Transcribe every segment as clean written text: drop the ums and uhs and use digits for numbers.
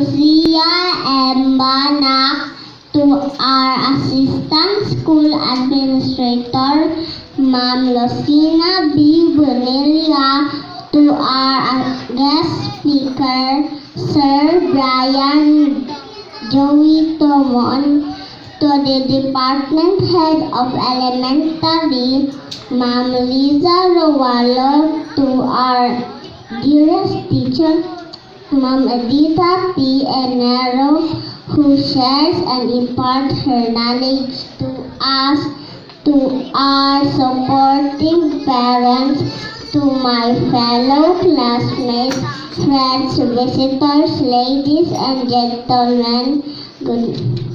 Lucia Embanak, to our Assistant School Administrator, Ma'am Lucina B. Bonilla, to our guest speaker, Sir Brian Joey Tomon, to the Department Head of Elementary, Ma'am Liza Rowalo, to our dearest teacher, Ma'am Edita T. Enero, who shares and imparts her knowledge to us, to our supporting parents, to my fellow classmates, friends, visitors, ladies and gentlemen. Good.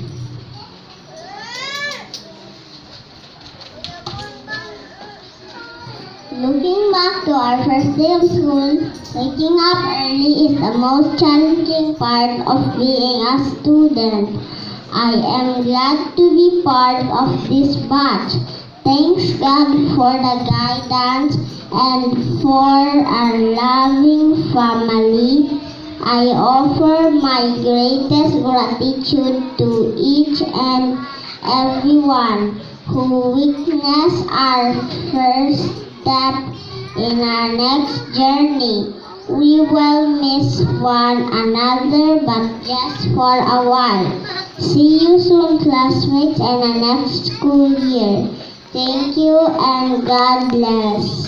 Looking back to our first day of school, waking up early is the most challenging part of being a student. I am glad to be part of this batch. Thanks God for the guidance and for our loving family. I offer my greatest gratitude to each and everyone who witnessed our first step in our next journey. We will miss one another, but just for a while. See you soon, classmates, in the next school year. Thank you and God bless.